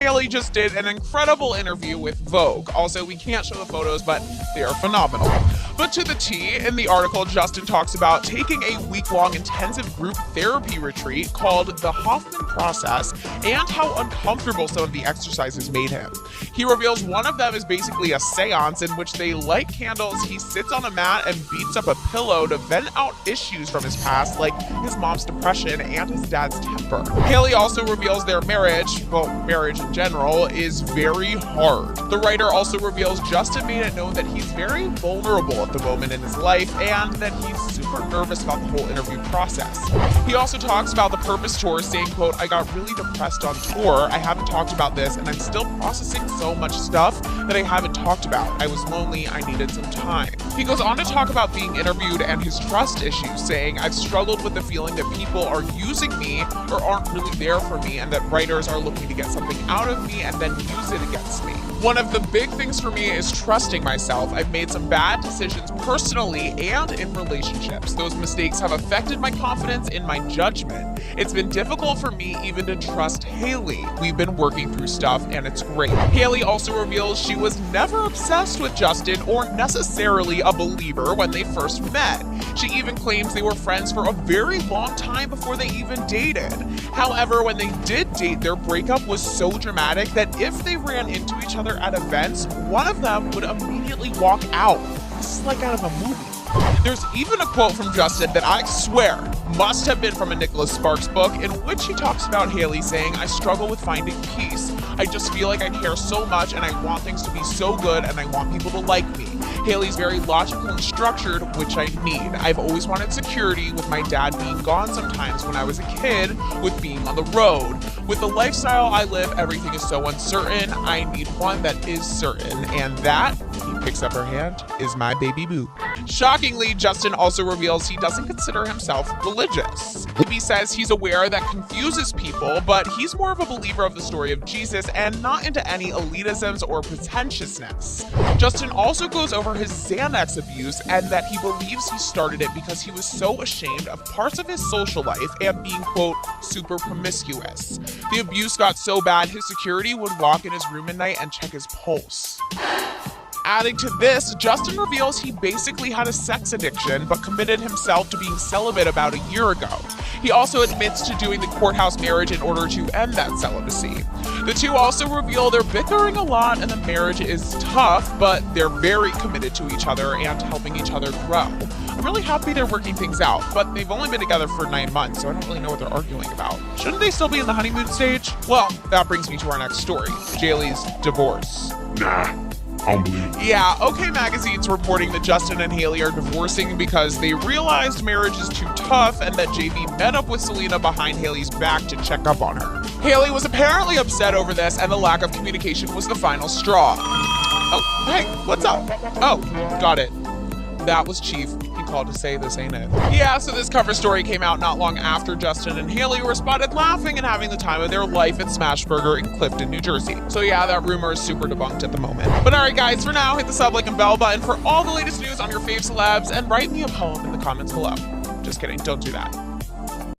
Hailey just did an incredible interview with Vogue. Also, we can't show the photos, but they are phenomenal. But to the T, in the article, Justin talks about taking a week-long intensive group therapy retreat called the Hoffman Process and how uncomfortable some of the exercises made him. He reveals one of them is basically a seance in which they light candles, he sits on a mat and beats up a pillow to vent out issues from his past, like his mom's depression and his dad's temper. Hailey also reveals their marriage, well, marriage in general, is very hard. The writer also reveals Justin made it known that he's very vulnerable at the moment in his life and that he's super nervous about the whole interview process. He also talks about the Purpose Tour, saying, quote, "I got really depressed on tour. I haven't talked about this and I'm still processing so much stuff that I haven't talked about. I was lonely, I needed some time." He goes on to talk about being interviewed and his trust issues, saying, "I've struggled with the feeling that people are using me or aren't really there for me and that writers are looking to get something out of me and then use it against me. One of the big things for me is trusting myself. I've made some bad decisions personally and in relationships. Those mistakes have affected my confidence in my judgment. It's been difficult for me even to trust Hailey. We've been working through stuff and it's great." Hailey also reveals she was never obsessed with Justin or necessarily a believer when they first met. She even claims they were friends for a very long time before they even dated. However, when they did date, their breakup was so dramatic that if they ran into each other at events, one of them would immediately walk out. This is like out of a movie. There's even a quote from Justin that I swear must have been from a Nicholas Sparks book, in which he talks about Hailey saying, "I struggle with finding peace. I just feel like I care so much and I want things to be so good and I want people to like me. Hailey's very logical and structured, which I need. I've always wanted security, with my dad being gone sometimes when I was a kid, with being on the road. With the lifestyle I live, everything is so uncertain. I need one that is certain, and that," he picks up her hand, "is my baby boo." Shockingly, Justin also reveals he doesn't consider himself religious. He says he's aware that confuses people, but he's more of a believer of the story of Jesus and not into any elitisms or pretentiousness. Justin also goes over his Xanax abuse and that he believes he started it because he was so ashamed of parts of his social life and being, quote, "super promiscuous." The abuse got so bad his security would walk in his room at night and check his pulse. Adding to this, Justin reveals he basically had a sex addiction but committed himself to being celibate about a year ago. He also admits to doing the courthouse marriage in order to end that celibacy. The two also reveal they're bickering a lot and the marriage is tough, but they're very committed to each other and helping each other grow. I'm really happy they're working things out, but they've only been together for 9 months, so I don't really know what they're arguing about. Shouldn't they still be in the honeymoon stage? Well, that brings me to our next story, Hailey's divorce. Nah. I don't believe it. Yeah, OK Magazine's reporting that Justin and Hailey are divorcing because they realized marriage is too tough and that JB met up with Selena behind Hailey's back to check up on her. Hailey was apparently upset over this and the lack of communication was the final straw. Oh, hey, what's up? Oh, got it. That was Chief. He called to say this, ain't it? Yeah, so this cover story came out not long after Justin and Hailey were spotted laughing and having the time of their life at Smashburger in Clifton, New Jersey. So yeah, that rumor is super debunked at the moment. But alright guys, for now, hit the sub, like, and bell button for all the latest news on your fave celebs and write me a poem in the comments below. Just kidding, don't do that.